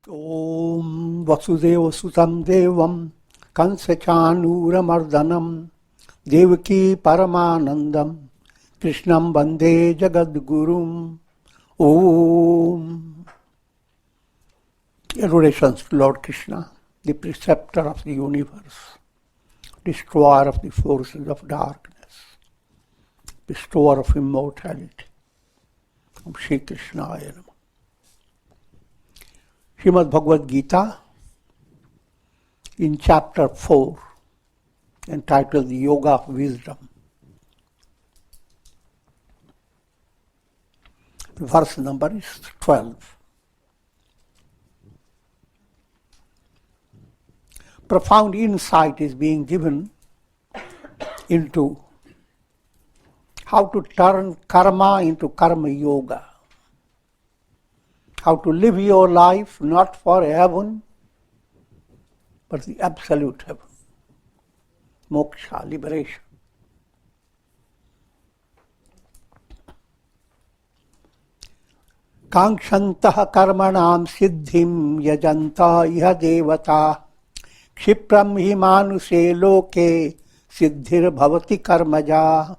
Om Vasudeva Sutam Devam Kansachanuramardanam Devaki Paramanandam Krishnam Bande Jagadgurum. Om. Adorations to Lord Krishna, the preceptor of the universe, destroyer of the forces of darkness, bestower of immortality. Om Shri Krishnaya Namah. Srimad Bhagavad Gita, in chapter 4, entitled The Yoga of Wisdom. The verse number is 12. Profound insight is being given into how to turn karma into karma yoga. How to live your life not for heaven, but the absolute heaven. Moksha, liberation. Kankshantah karmanam siddhim yajanta iha devata kshipram hi manuse loke siddhir bhavati karmaja.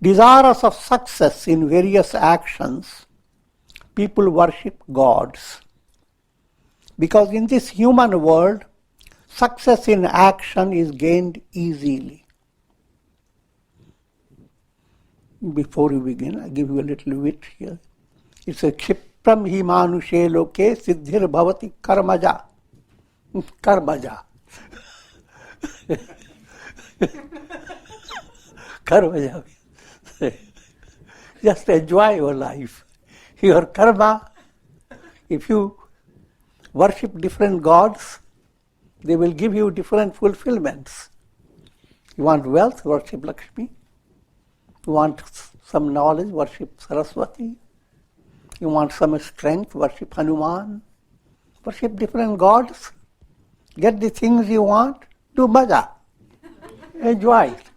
Desirous of success in various actions, people worship gods. Because in this human world, success in action is gained easily. Before we begin, I give you a little wit here. It's a Kshipram hi manushe loke siddhir bhavati karmaja. Karmaja. Karmaja. Just enjoy your life. Your karma, if you worship different gods, they will give you different fulfillments. You want wealth, worship Lakshmi. You want some knowledge, worship Saraswati. You want some strength, worship Hanuman. Worship different gods. Get the things you want, do maja. Enjoy it.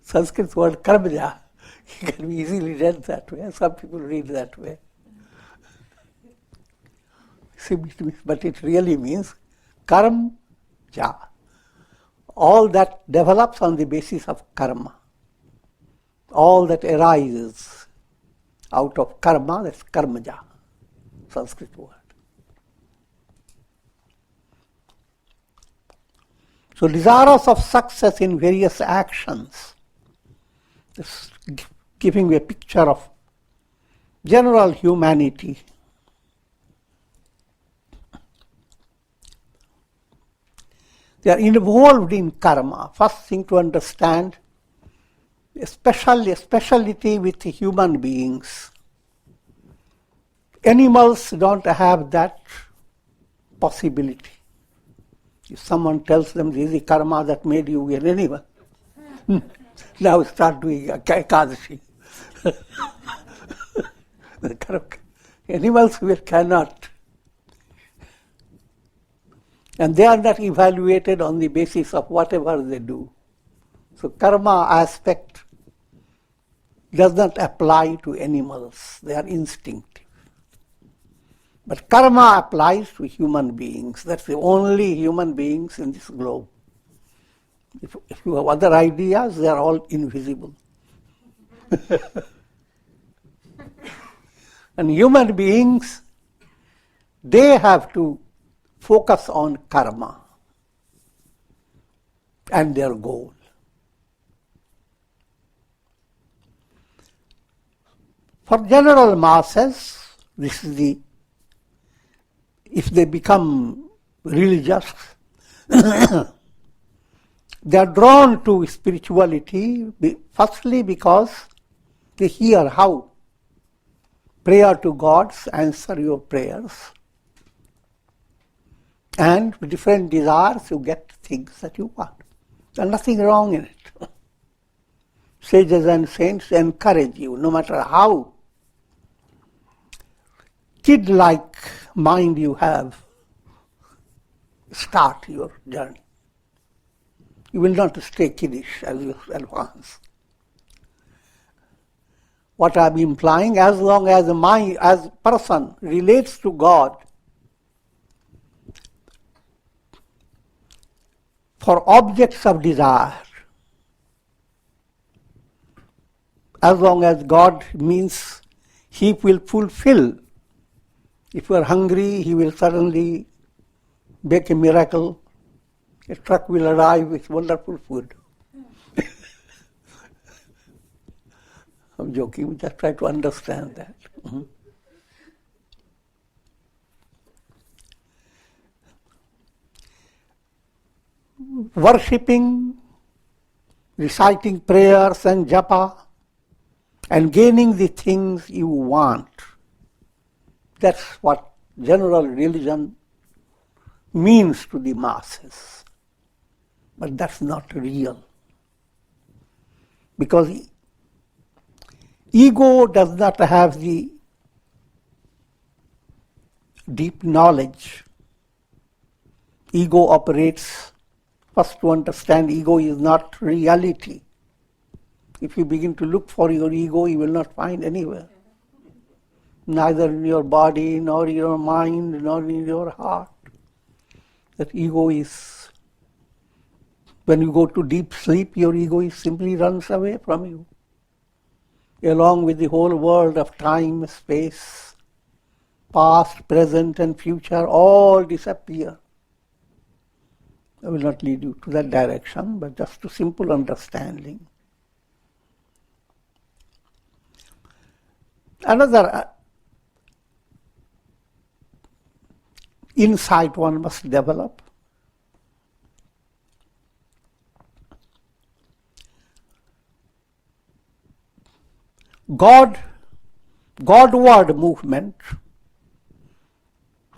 Sanskrit word karmaja can be easily read that way. Some people read that way. But it really means karma. All that develops on the basis of karma. All that arises out of karma, that's karmaja, Sanskrit word. So desirous of success in various actions, just giving a picture of general humanity. They are involved in karma. First thing to understand, a speciality with human beings. Animals don't have that possibility. If someone tells them this is the karma that made you an animal, now start doing Ekadashi. Animals cannot. And they are not evaluated on the basis of whatever they do. So karma aspect does not apply to animals. They are instinctive. But karma applies to human beings. That's the only human beings in this globe. If you have other ideas, they are all invisible. And human beings, they have to focus on karma and their goal. For general masses, this is if they become religious, they are drawn to spirituality, firstly because they hear how prayer to gods answer your prayers. And with different desires, you get things that you want. There's nothing wrong in it. Sages and saints encourage you, no matter how kid-like mind you have, start your journey. You will not stay kiddish as you advance. what I am implying, as long as the mind, as person relates to God for objects of desire, as long as God means He will fulfill. If you are hungry, He will suddenly make a miracle. A truck will arrive with wonderful food. I'm joking, we just try to understand that. Worshipping, reciting prayers and japa, and gaining the things you want. That's what general religion means to the masses. But that's not real. Because ego does not have the deep knowledge. Ego operates, first to understand, ego is not reality. If you begin to look for your ego, you will not find anywhere. Neither in your body, nor in your mind, nor in your heart. That ego is, when you go to deep sleep, your ego simply runs away from you. Along with the whole world of time, space, past, present and future, all disappear. I will not lead you to that direction, but just to simple understanding. Another insight one must develop. Godward movement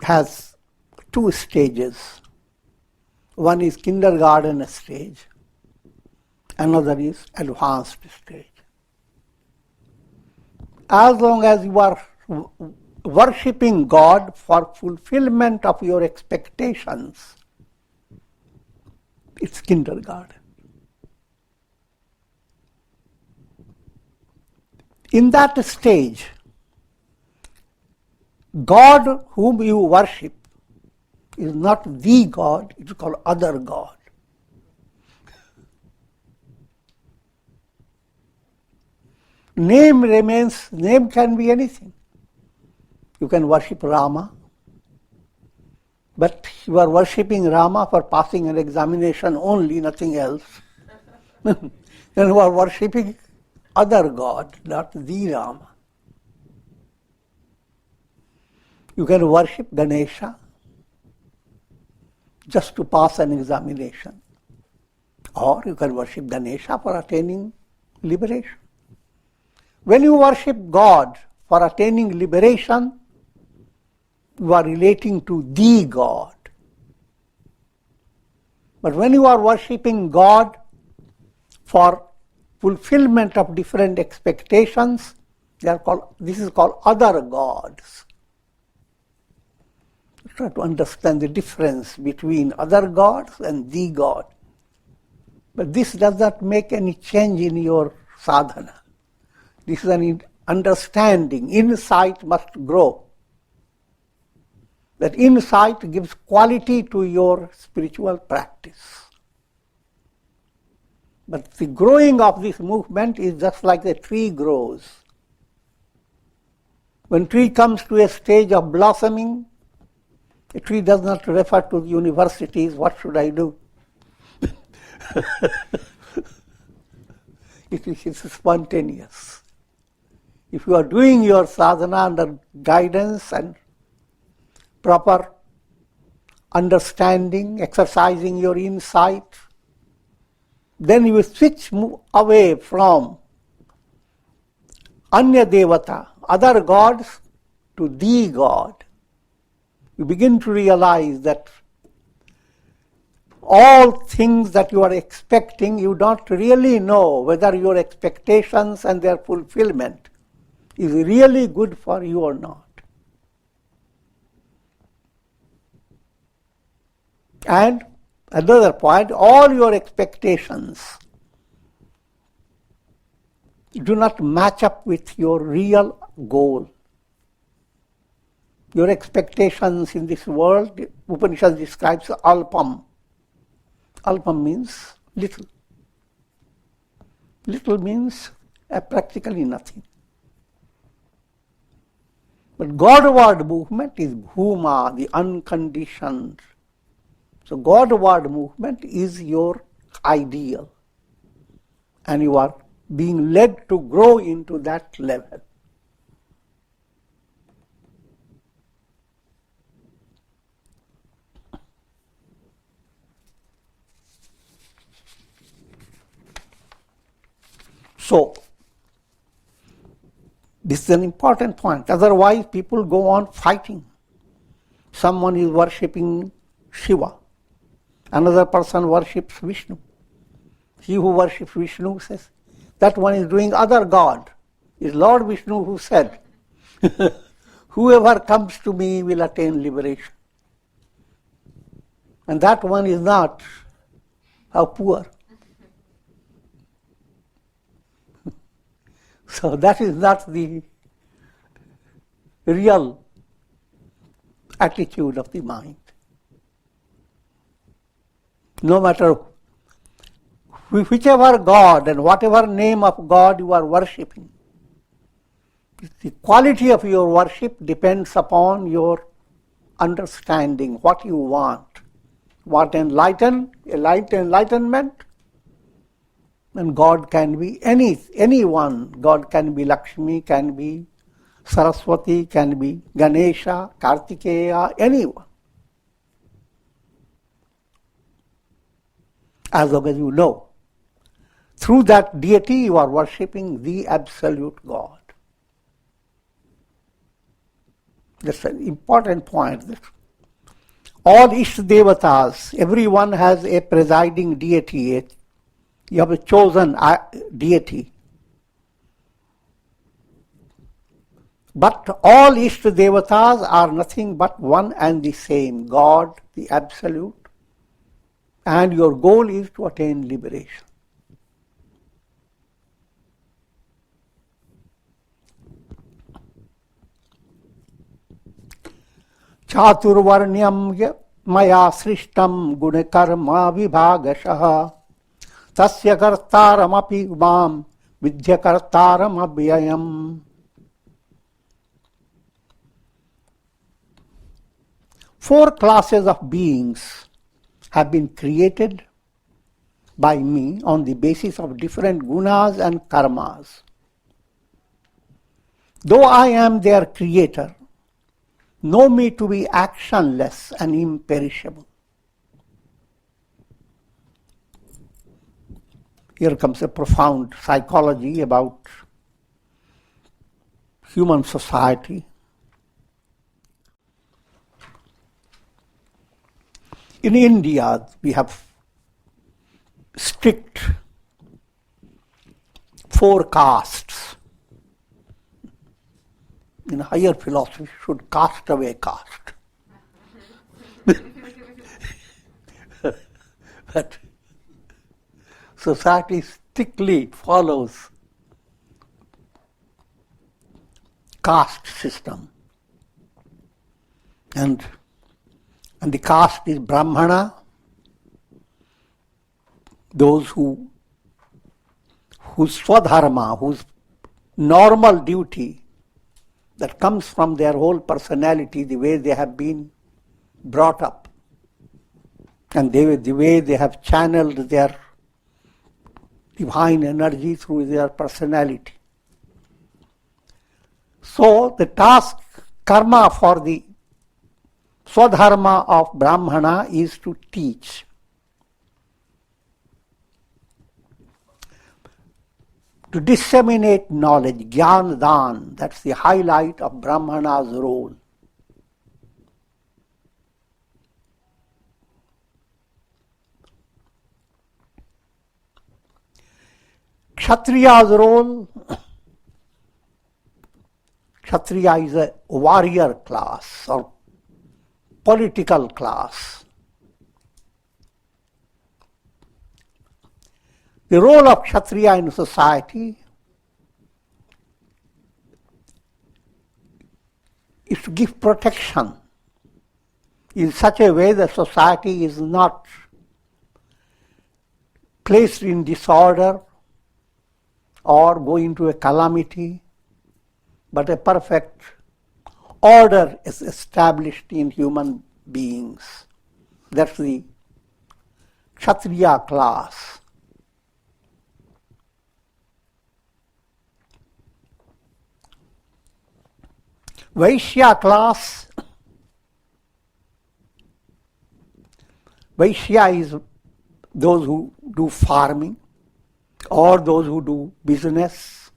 has two stages. One is kindergarten stage, another is advanced stage. As long as you are worshipping God for fulfillment of your expectations, it's kindergarten. In that stage, God whom you worship is not the God, it is called other God. Name remains, name can be anything. You can worship Rama, but you are worshipping Rama for passing an examination only, nothing else. Then you are worshipping other God, not the Rama. You can worship Ganesha just to pass an examination. Or you can worship Ganesha for attaining liberation. When you worship God for attaining liberation, you are relating to the God. But when you are worshipping God for fulfillment of different expectations, this is called other gods. Try to understand the difference between other gods and the God. But this does not make any change in your sadhana. This is an understanding. Insight must grow. That insight gives quality to your spiritual practice. But the growing of this movement is just like the tree grows. When tree comes to a stage of blossoming, a tree does not refer to the universities, what should I do? It is spontaneous. If you are doing your sadhana under guidance and proper understanding, exercising your insight, then you will move away from Anya Devata, other gods, to the God. You begin to realize that all things that you are expecting, you don't really know whether your expectations and their fulfillment is really good for you or not. And another point, all your expectations do not match up with your real goal. Your expectations in this world, Upanishad describes alpam. Alpam means little. Little means practically nothing. But Godward movement is bhuma, the unconditioned. So Godward movement is your ideal. And you are being led to grow into that level. So, this is an important point. Otherwise, people go on fighting. Someone is worshipping Shiva. Another person worships Vishnu. He who worships Vishnu says, that one is doing other god. It's Lord Vishnu who said, whoever comes to me will attain liberation. And that one is not. How poor. So that is not the real attitude of the mind. No matter whichever God and whatever name of God you are worshipping, the quality of your worship depends upon your understanding, what you want. What enlightenment, and God can be anyone. God can be Lakshmi, can be Saraswati, can be Ganesha, Kartikeya, anyone. As long as you know. Through that deity you are worshipping the absolute God. That's an important point. All Ishta Devatas, everyone has a presiding deity. You have a chosen deity. But all Ishta Devatas are nothing but one and the same, God, the Absolute, and your goal is to attain liberation. Chaturvarnyam maya srishtam gunakarma vibhagashaha tasya kartaram api mam vidya kartaram abhyayam. Four classes of beings have been created by me on the basis of different gunas and karmas. Though I am their creator, know me to be actionless and imperishable. Here comes a profound psychology about human society. In India, we have strict 4 castes. In higher philosophy, should cast away caste. But society strictly follows caste system. And the caste is Brahmana, those whose swadharma, whose normal duty that comes from their whole personality, the way they have been brought up, and the way they have channeled their divine energy through their personality. So the task, karma for the swadharma of Brahmana is to teach. To disseminate knowledge, Gyan Dan, that's the highlight of Brahmana's role. Kshatriya's role, Kshatriya is a warrior class or political class. The role of Kshatriya in society is to give protection in such a way that society is not placed in disorder or go into a calamity, but a perfect order is established in human beings. That's the Kshatriya class. Vaishya class. Vaishya is those who do farming or those who do business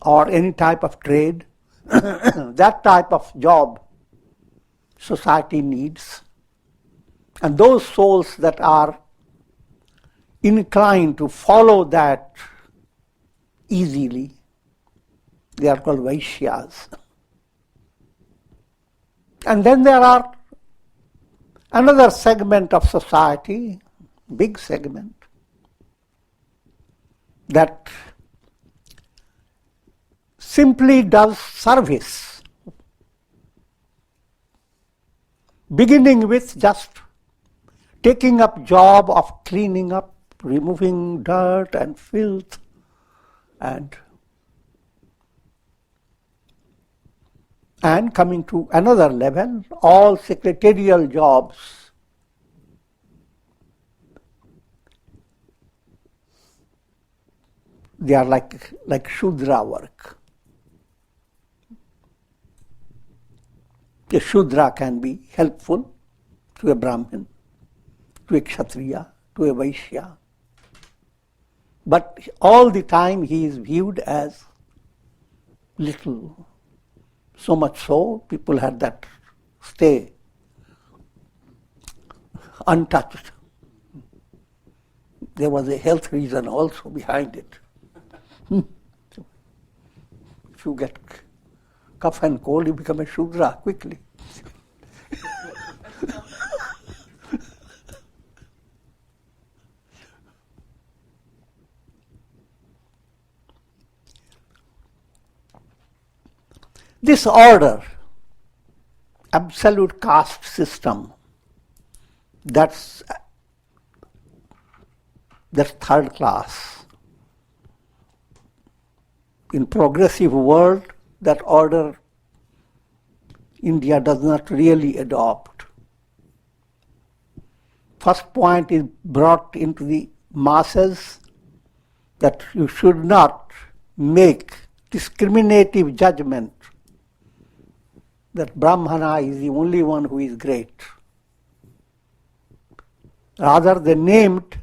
or any type of trade. That type of job society needs. And those souls that are inclined to follow that easily, they are called Vaishyas. And then there are another segment of society, big segment, that simply does service, beginning with just taking up job of cleaning up, removing dirt and filth, and coming to another level, all secretarial jobs. They are like Shudra work. A Shudra can be helpful to a Brahmin, to a Kshatriya, to a Vaishya. But all the time he is viewed as little. So much so, people had that stay untouched. There was a health reason also behind it. If you get cough and cold, you become a Shudra quickly. This order, absolute caste system, that's third class. In progressive world, that order India does not really adopt. First point is brought into the masses that you should not make discriminative judgment that Brahmana is the only one who is great. Rather, they named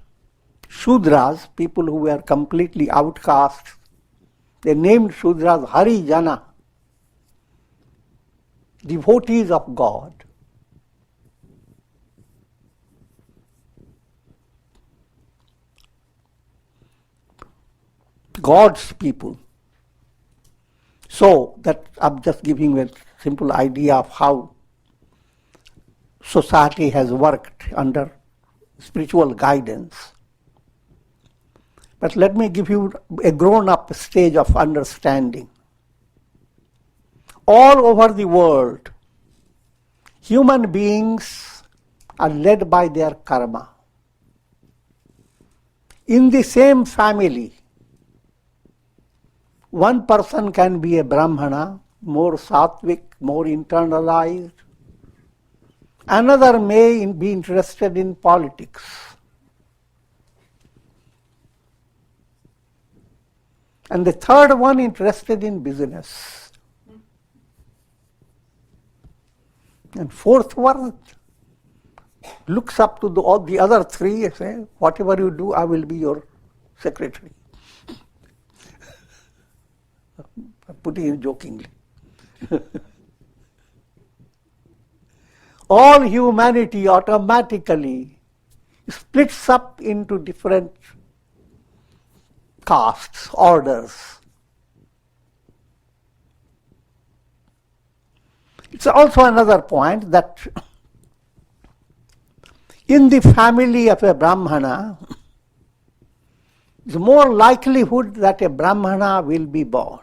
Shudras, people who were completely outcast, they named Shudras Harijana, devotees of God. God's people. So that I'm just giving a simple idea of how society has worked under spiritual guidance. But let me give you a grown-up stage of understanding. All over the world, human beings are led by their karma. In the same family, one person can be a Brahmana, more sattvic, more internalized. Another may be interested in politics. And the third one interested in business. And fourth one looks up to all the other three and says, whatever you do, I will be your secretary. I'm putting it jokingly. All humanity automatically splits up into different castes, orders. It's also another point that in the family of a Brahmana, there's more likelihood that a Brahmana will be born.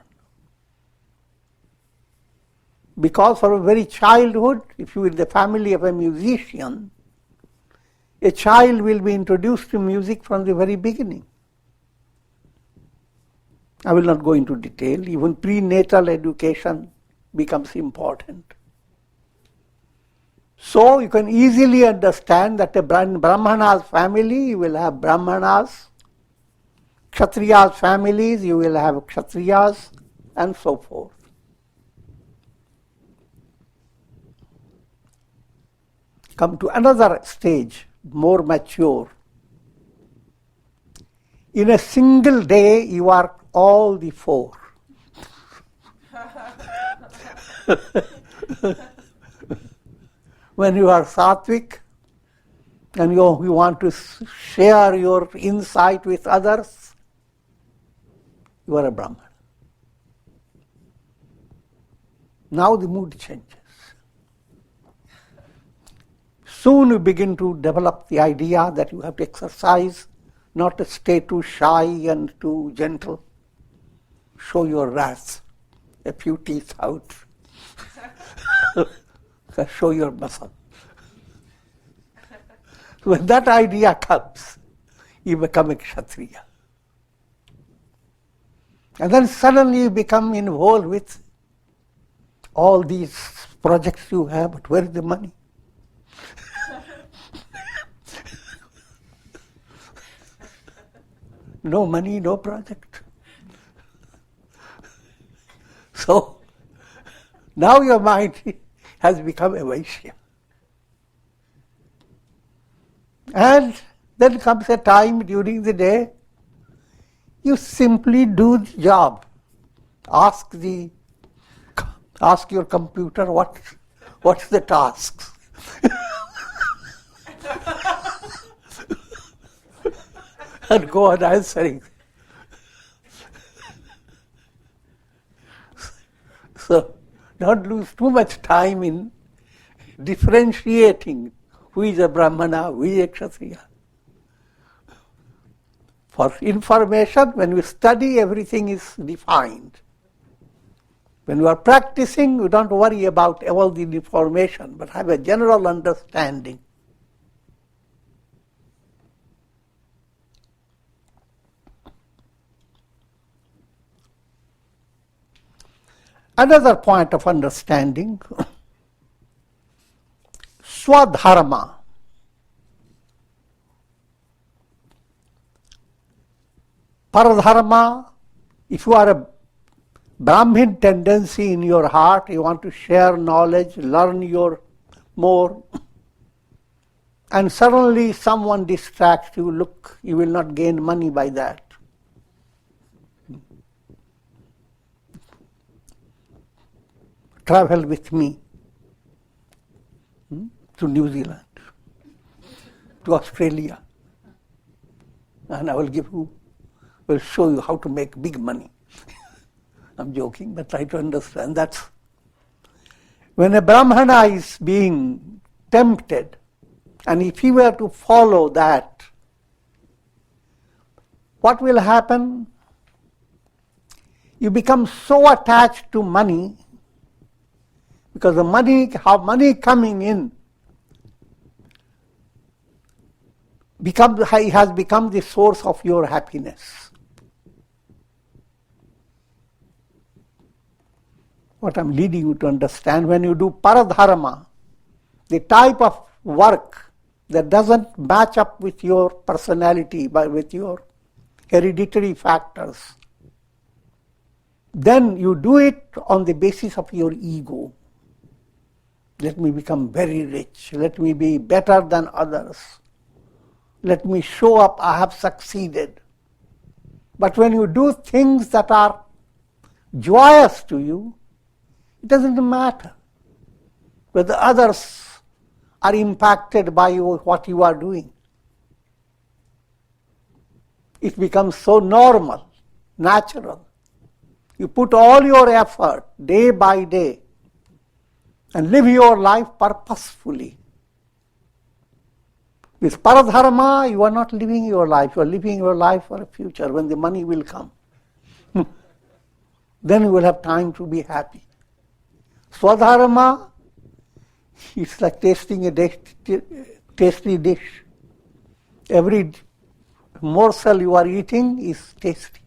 Because from very childhood, if you are in the family of a musician, a child will be introduced to music from the very beginning. I will not go into detail. Even prenatal education becomes important. So you can easily understand that a Brahmana's family, you will have Brahmanas, Kshatriya's families, you will have Kshatriyas, and so forth. Come to another stage, more mature. In a single day, you are all the four. When you are sattvic and you want to share your insight with others, you are a Brahman. Now the mood changes. Soon you begin to develop the idea that you have to exercise, not to stay too shy and too gentle. Show your wrath, a few teeth out. Show your muscle. When that idea comes, you become a Kshatriya. And then suddenly you become involved with all these projects you have, but where is the money? No money, no project. So, now your mind has become a Vaishya. And then comes a time during the day, you simply do the job. Ask your computer what's the tasks. And go on answering. So, don't lose too much time in differentiating who is a Brahmana, who is a Kshatriya. For information, when you study, everything is defined. When you are practicing, you don't worry about all the information, but have a general understanding. Another point of understanding, Swadharma. Paradharma, if you are a Brahmin tendency in your heart, you want to share knowledge, learn more, and suddenly someone distracts you, look, you will not gain money by that. Travel with me to New Zealand, to Australia, and I will show you how to make big money. I'm joking, but try to understand. That's when a Brahmana is being tempted, and if he were to follow that, what will happen? You become so attached to money, because the money coming in has become the source of your happiness. What I'm leading you to understand, when you do paradharma, the type of work that doesn't match up with your personality, but with your hereditary factors, then you do it on the basis of your ego. Let me become very rich. Let me be better than others. Let me show up, I have succeeded. But when you do things that are joyous to you, it doesn't matter whether others are impacted by what you are doing. It becomes so normal, natural. You put all your effort day by day and live your life purposefully. With paradharma, you are not living your life. You are living your life for a future when the money will come. Then you will have time to be happy. Swadharma is like tasting a tasty dish. Every morsel you are eating is tasty.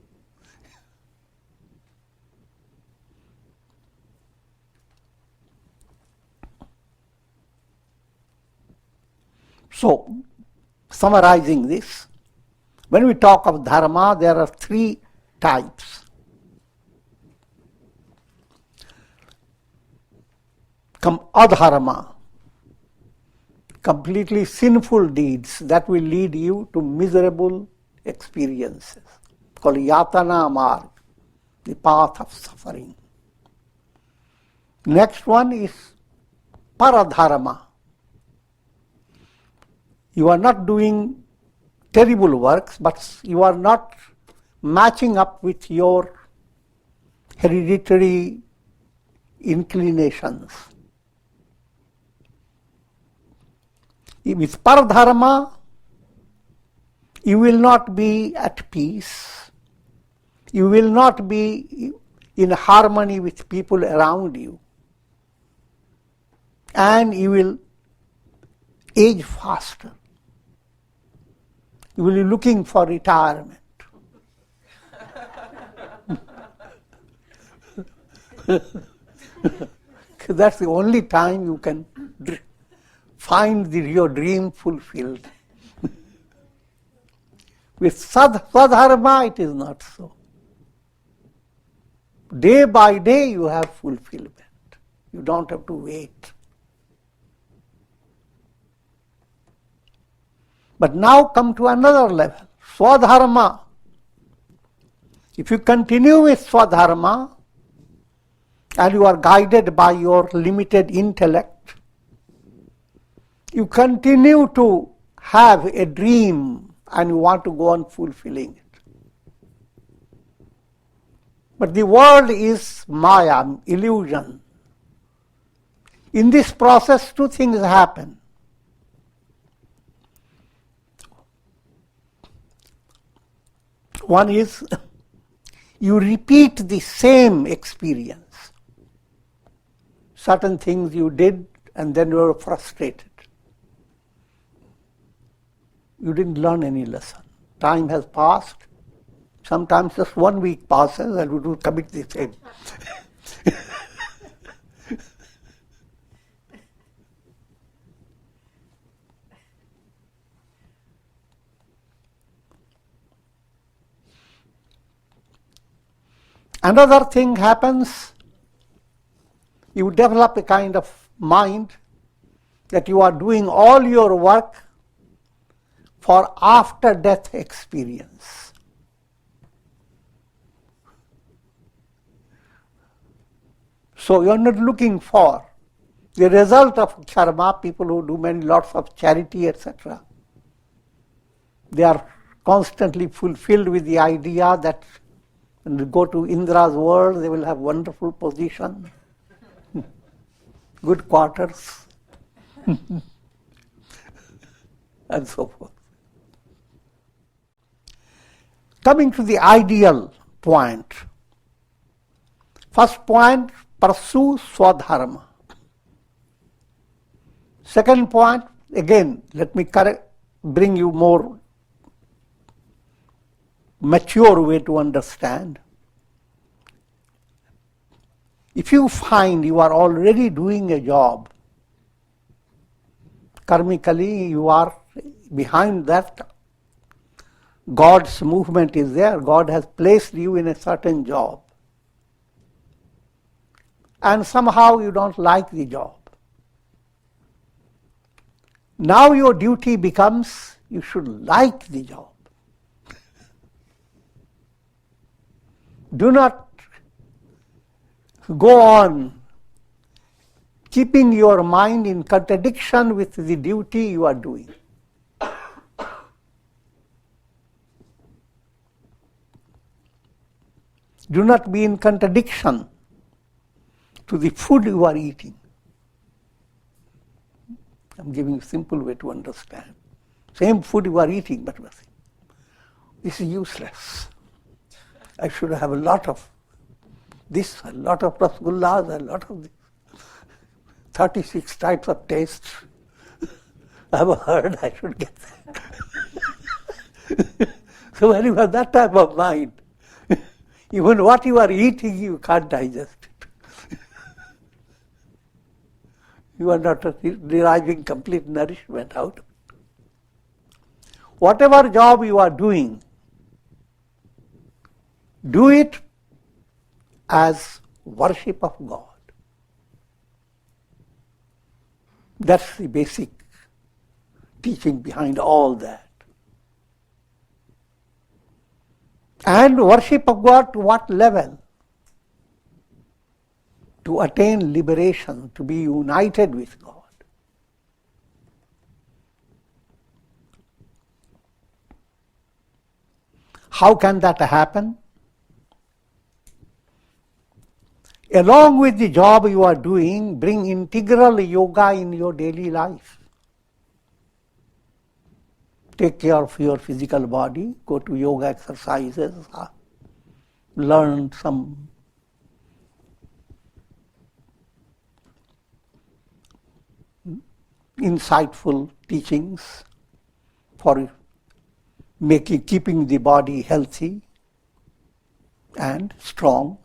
So, summarizing this, when we talk of dharma, there are three types. Adharma, completely sinful deeds that will lead you to miserable experiences, called yatana marg, the path of suffering. Next one is paradharma. You are not doing terrible works, but you are not matching up with your hereditary inclinations. With paradharma, you will not be at peace. You will not be in harmony with people around you. And you will age faster. You will be looking for retirement. That's the only time you can find your dream fulfilled. With sadharma, it is not so. Day by day you have fulfillment. You don't have to wait. But now come to another level, swadharma. If you continue with swadharma and you are guided by your limited intellect, you continue to have a dream and you want to go on fulfilling it. But the world is maya, illusion. In this process, two things happen. One is you repeat the same experience. Certain things you did and then you were frustrated. You didn't learn any lesson. Time has passed. Sometimes just 1 week passes and you do commit the same. Another thing happens, you develop a kind of mind that you are doing all your work for after-death experience. So you are not looking for the result of karma. People who do many lots of charity, etc., they are constantly fulfilled with the idea that when they go to Indra's world, they will have wonderful position, good quarters, and so forth. Coming to the ideal point. First point, pursue swadharma. Second point, again, let me bring you more mature way to understand. If you find you are already doing a job, karmically you are behind that, God's movement is there, God has placed you in a certain job, and somehow you don't like the job. Now your duty becomes, you should like the job. Do not go on keeping your mind in contradiction with the duty you are doing. Do not be in contradiction to the food you are eating. I'm giving a simple way to understand. Same food you are eating, but this is useless. I should have a lot of this, a lot of rasgullas, a lot of this. 36 types of tastes. I've heard I should get that. So when you have that type of mind, even what you are eating, you can't digest it. You are not deriving complete nourishment out of it. Whatever job you are doing, do it as worship of God. That's the basic teaching behind all that. And worship of God to what level? To attain liberation, to be united with God. How can that happen? Along with the job you are doing, bring integral yoga in your daily life. Take care of your physical body, go to yoga exercises, learn some insightful teachings for keeping the body healthy and strong.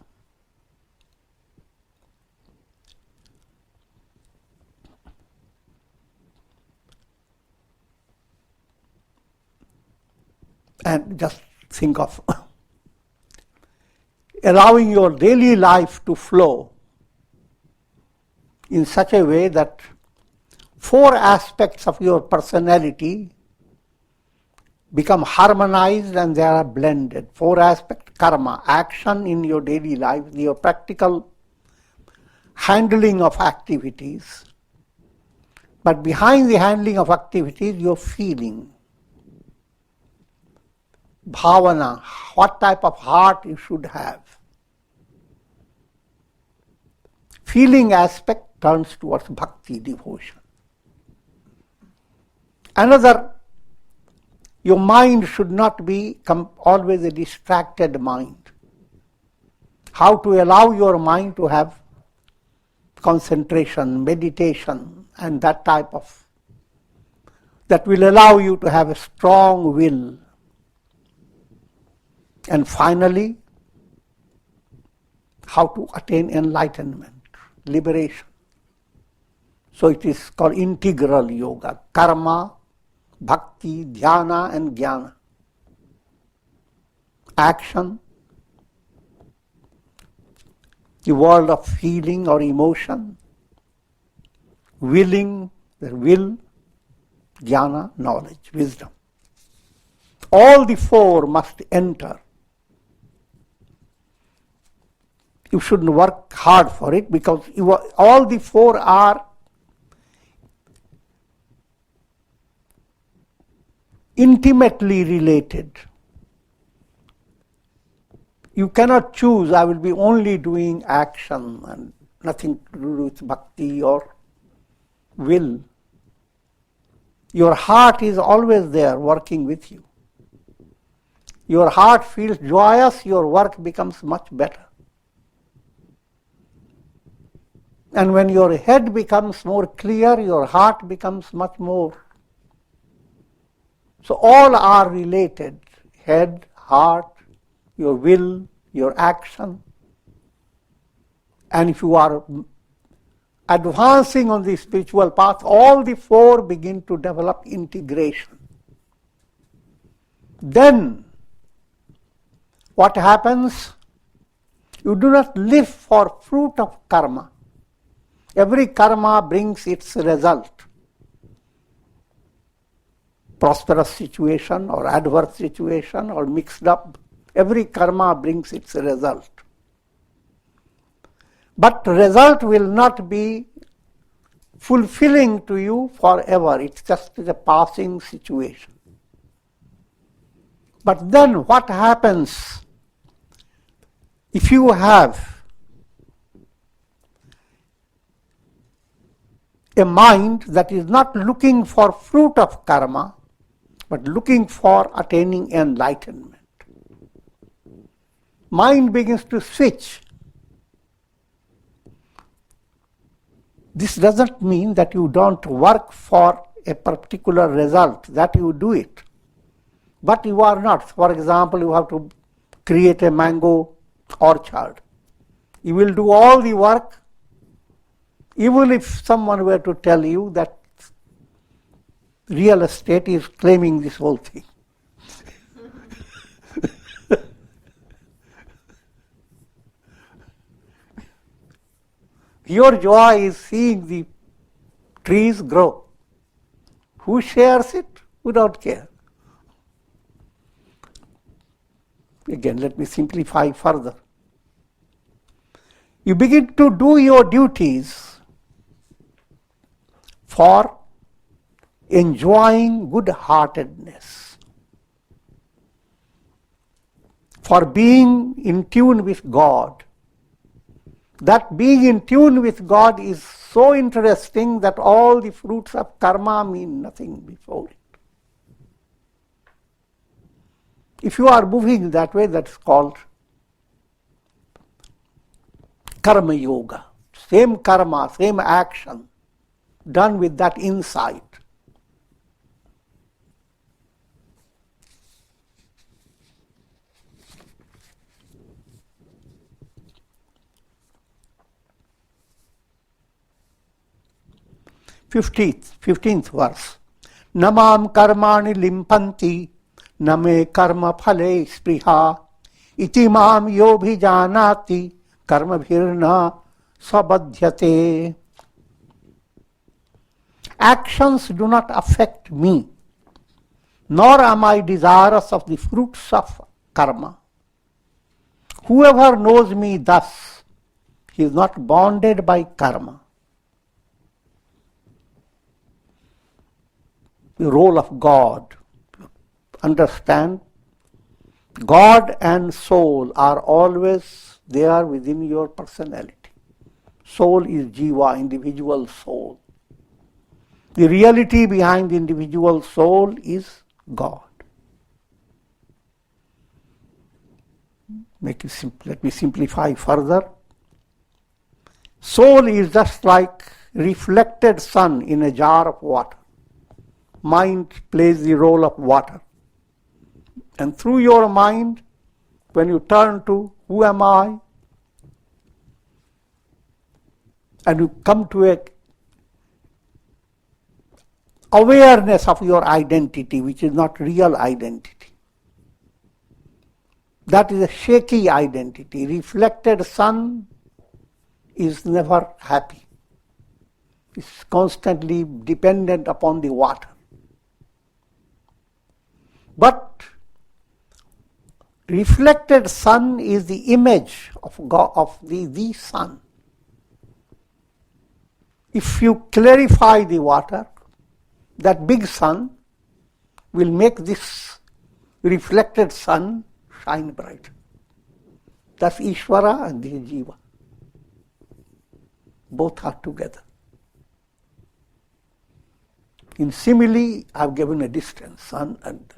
And just think of allowing your daily life to flow in such a way that 4 aspects of your personality become harmonized and they are blended. 4 aspects: karma, action in your daily life, your practical handling of activities. But behind the handling of activities, your feeling. Bhavana, what type of heart you should have. Feeling aspect turns towards bhakti, devotion. Another, your mind should not be always a distracted mind. How to allow your mind to have concentration, meditation, and that type of, that will allow you to have a strong will. And finally, how to attain enlightenment, liberation. So it is called integral yoga, karma, bhakti, dhyana and jnana. Action, the world of feeling or emotion, willing, the will, jnana, knowledge, wisdom. All the 4 must enter. You shouldn't work hard for it because all the 4 are intimately related. You cannot choose, I will be only doing action and nothing to do with bhakti or will. Your heart is always there working with you. Your heart feels joyous, your work becomes much better. And when your head becomes more clear, your heart becomes much more. So all are related. Head, heart, your will, your action. And if you are advancing on the spiritual path, all the 4 begin to develop integration. Then, what happens? You do not live for fruit of karma. Every karma brings its result. Prosperous situation or adverse situation or mixed up, every karma brings its result. But result will not be fulfilling to you forever. It's just a passing situation. But then what happens if you have a mind that is not looking for fruit of karma, but looking for attaining enlightenment? Mind begins to switch. This doesn't mean that you don't work for a particular result, that you do it. But you are not. For example, you have to create a mango orchard. You will do all the work, even if someone were to tell you that real estate is claiming this whole thing. Your joy is seeing the trees grow. Who shares it? Who don't care? Again, let me simplify further. You begin to do your duties for enjoying good-heartedness, for being in tune with God. That being in tune with God is so interesting that all the fruits of karma mean nothing before it. If you are moving that way, that's called karma yoga. Same karma, same action, done with that insight. Fifteenth verse. Namam karmani limpanti name karma phale spriha iti mam yobhi janati karma bhirna sabadhyate. Actions do not affect me, nor am I desirous of the fruits of karma. Whoever knows me thus, he is not bonded by karma. The role of God. Understand, God and soul are always there within your personality. Soul is jiva, individual soul. The reality behind the individual soul is God. Let me simplify further. Soul is just like reflected sun in a jar of water. Mind plays the role of water. And through your mind, when you turn to who am I, and you come to a awareness of your identity, which is not real identity. That is a shaky identity. Reflected sun is never happy. It's constantly dependent upon the water. But reflected sun is the image of God, of the sun. If you clarify the water, that big sun will make this reflected sun shine bright. That's Ishvara and the Jiva. Both are together. In simile, I've given a distance, sun and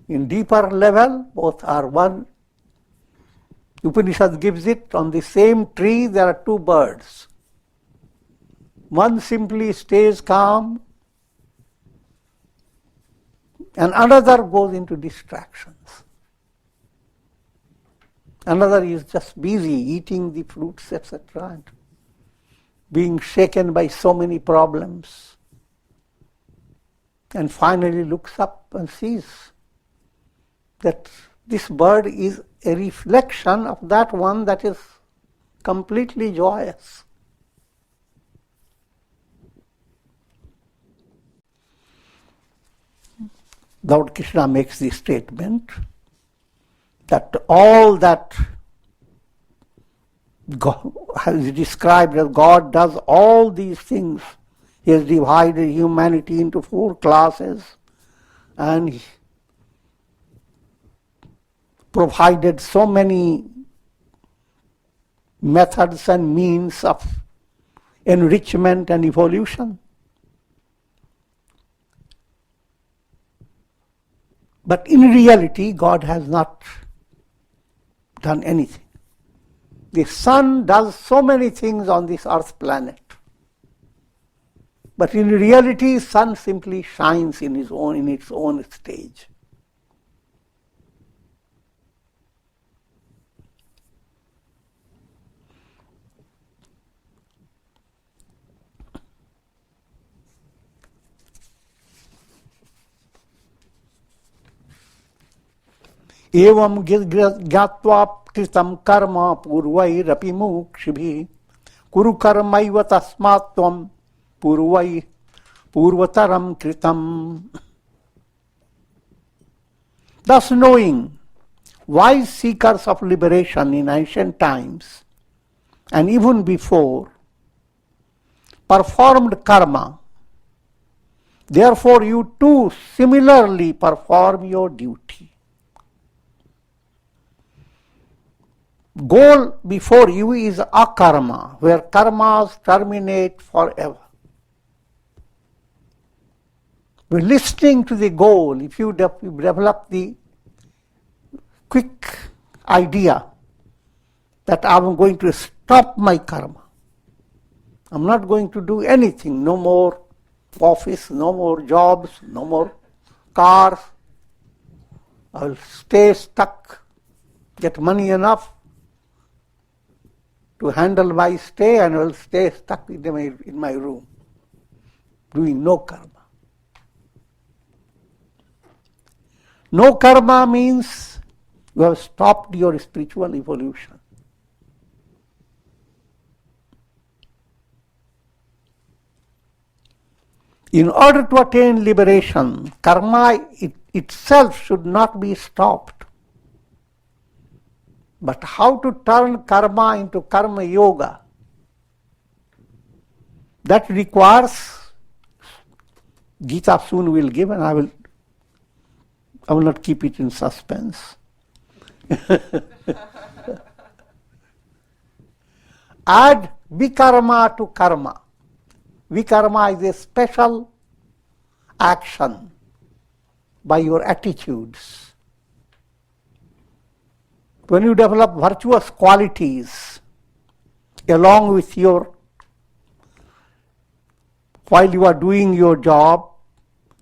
in deeper level, both are one. Upanishad gives it, on the same tree there are two birds. One simply stays calm and another goes into distractions. Another is just busy eating the fruits, etc., and being shaken by so many problems. And finally looks up and sees that this bird is a reflection of that one that is completely joyous. Lord Krishna makes the statement that all that God has described as God does all these things. He has divided humanity into 4 classes and provided so many methods and means of enrichment and evolution. But in reality, God has not done anything. The sun does so many things on this earth planet. But in reality, sun simply shines in its own stage. Evam gyatva kritam karma purvairapi mukshibhi kuru karmaiva tasmatvam purvataram kritam. Thus knowing, wise seekers of liberation in ancient times and even before performed karma. Therefore you too similarly perform your duty. Goal before you is akarma, where karmas terminate forever. We're listening to the goal. If you develop the quick idea that I'm going to stop my karma, I'm not going to do anything, no more office, no more jobs, no more cars, I'll stay stuck, get money enough to handle my stay, and I'll stay stuck in my room, doing no karma. No karma means you have stopped your spiritual evolution. In order to attain liberation, karma itself should not be stopped. But how to turn karma into karma yoga, that requires, Gita soon will give, and I will not keep it in suspense. Add vikarma to karma. Vikarma is a special action by your attitudes. When you develop virtuous qualities along with while you are doing your job,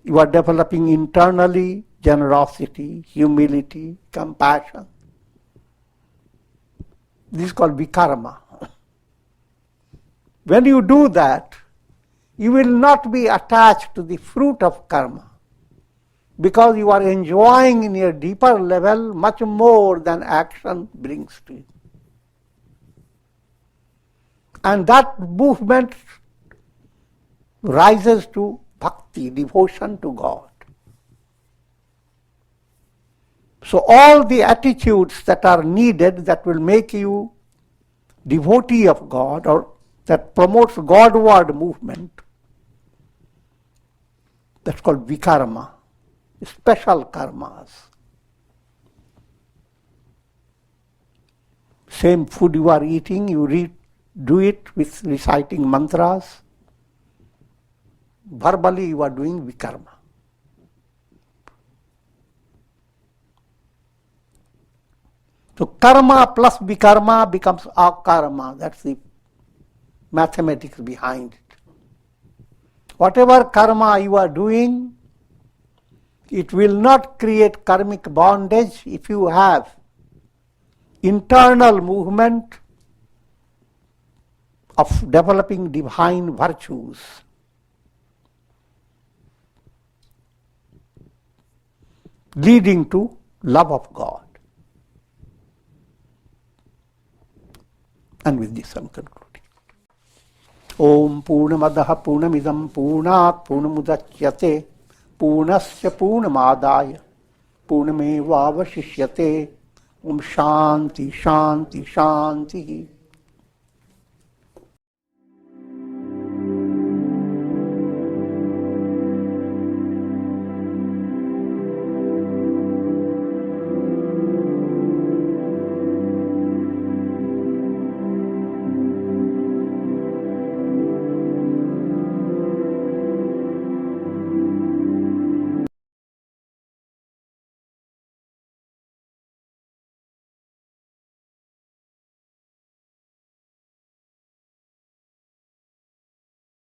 you are developing internally generosity, humility, compassion. This is called vikarma. When you do that, you will not be attached to the fruit of karma, because you are enjoying in a deeper level much more than action brings to you. And that movement rises to bhakti, devotion to God. So all the attitudes that are needed that will make you devotee of God, or that promotes Godward movement, that's called vikarma. Special karmas. Same food you are eating, you do it with reciting mantras. Verbally you are doing vikarma. So karma plus vikarma becomes akarma. That's the mathematics behind it. Whatever karma you are doing, it will not create karmic bondage if you have internal movement of developing divine virtues. Leading to love of God. And with this I'm concluding. Om Purnamadaha Purnamidam Purnat Purnamudachyate Purnasya Purnamadaya Purnamevavashishyate. Om Shanti Shanti Shanti.